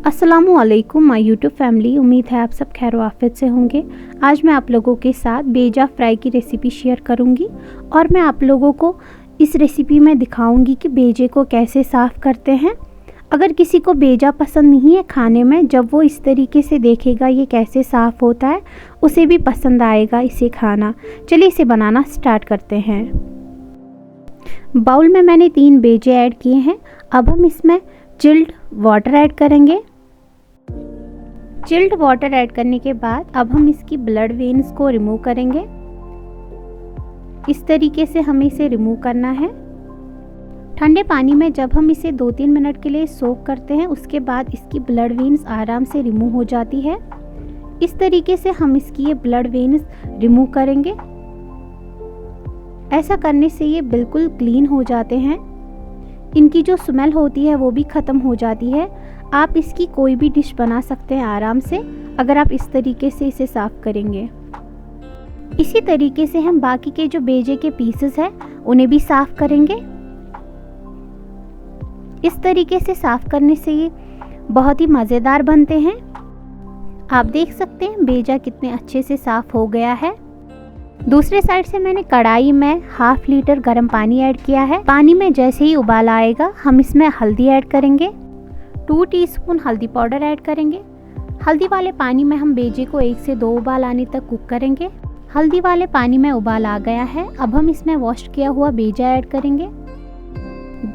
अस्सलामुअलैकुम my YouTube family. उम्मीद है आप सब खैर आफियत से होंगे। आज मैं आप लोगों के साथ बेजा फ्राई की रेसिपी शेयर करूंगी और मैं आप लोगों को इस रेसिपी में दिखाऊंगी कि बेजे को कैसे साफ़ करते हैं। अगर किसी को बेजा पसंद नहीं है खाने में, जब वो इस तरीके से देखेगा ये कैसे साफ़ होता है, उसे भी पसंद आएगा इसे खाना। चलिए इसे बनाना स्टार्ट करते हैं। बाउल में मैंने 3 बेजे ऐड किए हैं। अब हम इसमें चिल्ड वाटर ऐड करेंगे। चिल्ड वाटर ऐड करने के बाद अब हम इसकी ब्लड वेन्स को रिमूव करेंगे। इस तरीके से हमें इसे रिमूव करना है। ठंडे पानी में जब हम इसे 2-3 मिनट के लिए सोक करते हैं, उसके बाद इसकी ब्लड वेन्स आराम से रिमूव हो जाती है। इस तरीके से हम इसकी ये ब्लड वेन्स रिमूव करेंगे। ऐसा करने से ये बिल्कुल क्लीन हो जाते हैं। इनकी जो स्मेल होती है वो भी ख़त्म हो जाती है। आप इसकी कोई भी डिश बना सकते हैं आराम से, अगर आप इस तरीके से इसे साफ़ करेंगे। इसी तरीके से हम बाकी के जो बेजे के पीसेस हैं उन्हें भी साफ़ करेंगे। इस तरीके से साफ़ करने से ये बहुत ही मज़ेदार बनते हैं। आप देख सकते हैं बेजा कितने अच्छे से साफ़ हो गया है। दूसरे साइड से मैंने कढ़ाई में 1/2 लीटर गर्म पानी ऐड किया है। पानी में जैसे ही उबाल आएगा हम इसमें हल्दी ऐड करेंगे। 2 टीस्पून हल्दी पाउडर ऐड करेंगे। हल्दी वाले पानी में हम बेजे को 1 से 2 उबाल आने तक कुक करेंगे। हल्दी वाले पानी में उबाल आ गया है। अब हम इसमें वॉश किया हुआ बेजा ऐड करेंगे।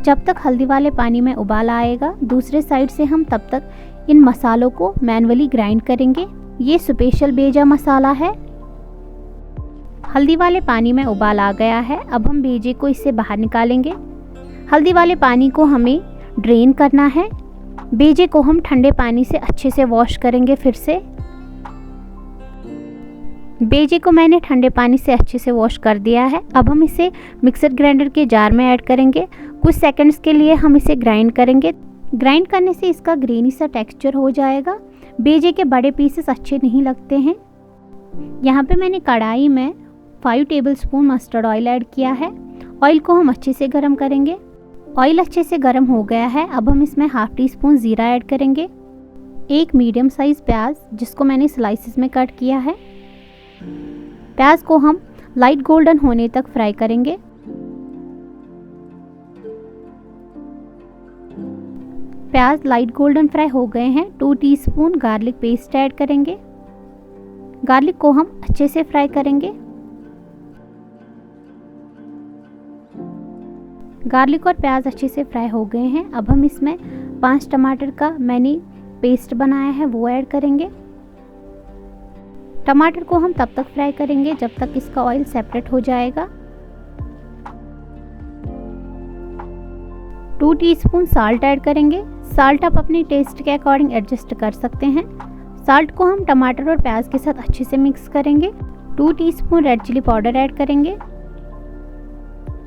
जब तक हल्दी वाले पानी में उबाल आएगा, दूसरे साइड से हम तब तक इन मसालों को मैनुअली ग्राइंड करेंगे। ये स्पेशल बेजा मसाला है। हल्दी वाले पानी में उबाल आ गया है। अब हम बेजे को इससे बाहर निकालेंगे। हल्दी वाले पानी को हमें ड्रेन करना है। बेजे को हम ठंडे पानी से अच्छे से वॉश करेंगे। फिर से बेजे को मैंने ठंडे पानी से अच्छे से वॉश कर दिया है। अब हम इसे मिक्सर ग्राइंडर के जार में ऐड करेंगे। कुछ सेकंड्स के लिए हम इसे ग्राइंड करेंगे। ग्राइंड करने से इसका ग्रेनी सा टेक्सचर हो जाएगा। बेजे के बड़े पीसेस अच्छे नहीं लगते हैं। यहाँ पे मैंने कढ़ाई में 5 टेबलस्पून मस्टर्ड ऑयल ऐड किया है। ऑयल को हम अच्छे से गर्म करेंगे। ऑयल अच्छे से गर्म हो गया है। अब हम इसमें 1/2 टीस्पून ज़ीरा ऐड करेंगे। 1 मीडियम साइज़ प्याज जिसको मैंने स्लाइसेस में कट किया है। प्याज को हम लाइट गोल्डन होने तक फ्राई करेंगे। प्याज लाइट गोल्डन फ्राई हो गए हैं। 2 टीस्पून गार्लिक पेस्ट ऐड करेंगे। गार्लिक को हम अच्छे से फ्राई करेंगे। गार्लिक और प्याज अच्छे से फ्राई हो गए हैं। अब हम इसमें 5 टमाटर का मैंने पेस्ट बनाया है वो ऐड करेंगे। टमाटर को हम तब तक फ्राई करेंगे जब तक इसका ऑयल सेपरेट हो जाएगा। 2 टीस्पून साल्ट ऐड करेंगे। साल्ट आप अपने टेस्ट के अकॉर्डिंग एडजस्ट कर सकते हैं। साल्ट को हम टमाटर और प्याज के साथ अच्छे से मिक्स करेंगे। 2 teaspoon red chilli powder add करेंगे।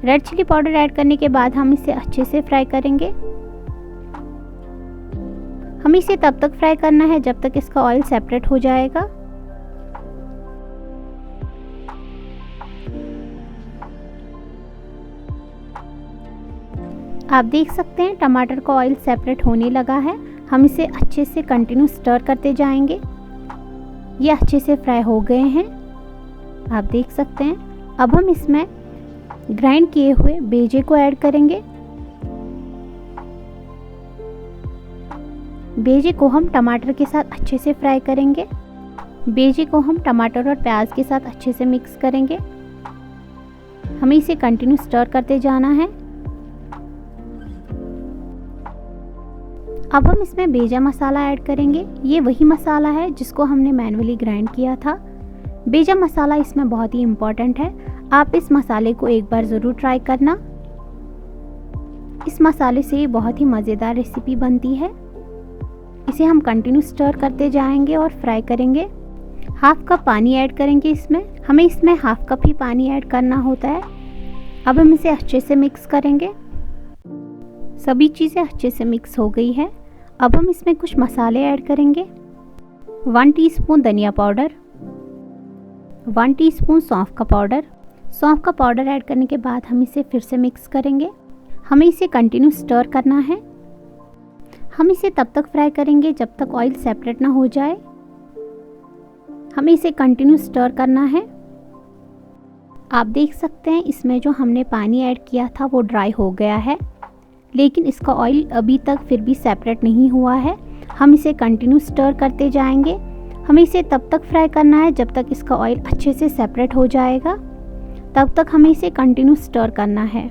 रेड चिली पाउडर ऐड करने के बाद हम इसे अच्छे से फ्राई करेंगे। हम इसे तब तक फ्राई करना है जब तक इसका ऑयल सेपरेट हो जाएगा। आप देख सकते हैं टमाटर का ऑयल सेपरेट होने लगा है। हम इसे अच्छे से कंटिन्यू स्टर करते जाएंगे। ये अच्छे से फ्राई हो गए हैं, आप देख सकते हैं। अब हम इसमें ग्राइंड किए हुए बेजे को ऐड करेंगे। बेजे को हम टमाटर के साथ अच्छे से फ्राई करेंगे। बेजे को हम टमाटर और प्याज के साथ अच्छे से मिक्स करेंगे। हमें इसे कंटिन्यू स्टर करते जाना है। अब हम इसमें बेजा मसाला ऐड करेंगे। ये वही मसाला है जिसको हमने मैनुअली ग्राइंड किया था। बेजा मसाला इसमें बहुत ही इम्पॉर्टेंट है। आप इस मसाले को एक बार ज़रूर ट्राई करना। इस मसाले से बहुत ही मज़ेदार रेसिपी बनती है। इसे हम कंटिन्यू स्टर करते जाएंगे और फ्राई करेंगे। 1/2 कप पानी ऐड करेंगे इसमें। हमें इसमें 1/2 कप ही पानी ऐड करना होता है। अब हम इसे अच्छे से मिक्स करेंगे। सभी चीज़ें अच्छे से मिक्स हो गई है। अब हम इसमें कुछ मसाले ऐड करेंगे। 1 टीस्पून धनिया पाउडर, 1 टीस्पून सौंफ का पाउडर। सौंफ का पाउडर ऐड करने के बाद हम इसे फिर से मिक्स करेंगे। हमें इसे कंटिन्यू स्टर करना है। हम इसे तब तक फ्राई करेंगे जब तक ऑयल सेपरेट ना हो जाए। हमें इसे कंटिन्यू स्टर करना है। आप देख सकते हैं इसमें जो हमने पानी ऐड किया था वो ड्राई हो गया है, लेकिन इसका ऑयल अभी तक फिर भी सेपरेट नहीं हुआ है। हम इसे कंटिन्यू स्टर करते जाएंगे। हमें इसे तब तक फ्राई करना है जब तक इसका ऑयल अच्छे से सेपरेट हो जाएगा, तब तक हमें इसे कंटिन्यू स्टर करना है।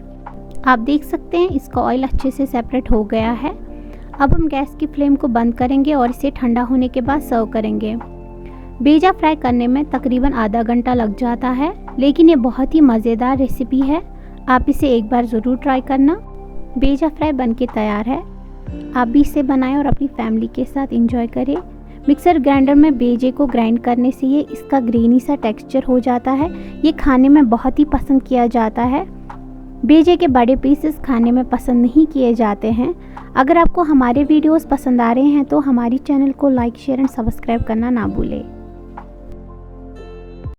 आप देख सकते हैं इसका ऑयल अच्छे से सेपरेट हो गया है। अब हम गैस की फ्लेम को बंद करेंगे और इसे ठंडा होने के बाद सर्व करेंगे। बेजा फ्राई करने में तकरीबन आधा घंटा लग जाता है, लेकिन ये बहुत ही मज़ेदार रेसिपी है। आप इसे एक बार ज़रूर ट्राई करना। बेजा फ्राई बनके तैयार है। आप भी इसे बनाएं और अपनी फैमिली के साथ एंजॉय करें। मिक्सर ग्राइंडर में बेजे को ग्राइंड करने से ये इसका ग्रेनी सा टेक्सचर हो जाता है। ये खाने में बहुत ही पसंद किया जाता है। बेजे के बड़े पीसेस खाने में पसंद नहीं किए जाते हैं। अगर आपको हमारे वीडियोस पसंद आ रहे हैं तो हमारी चैनल को लाइक, शेयर एंड सब्सक्राइब करना ना भूलें।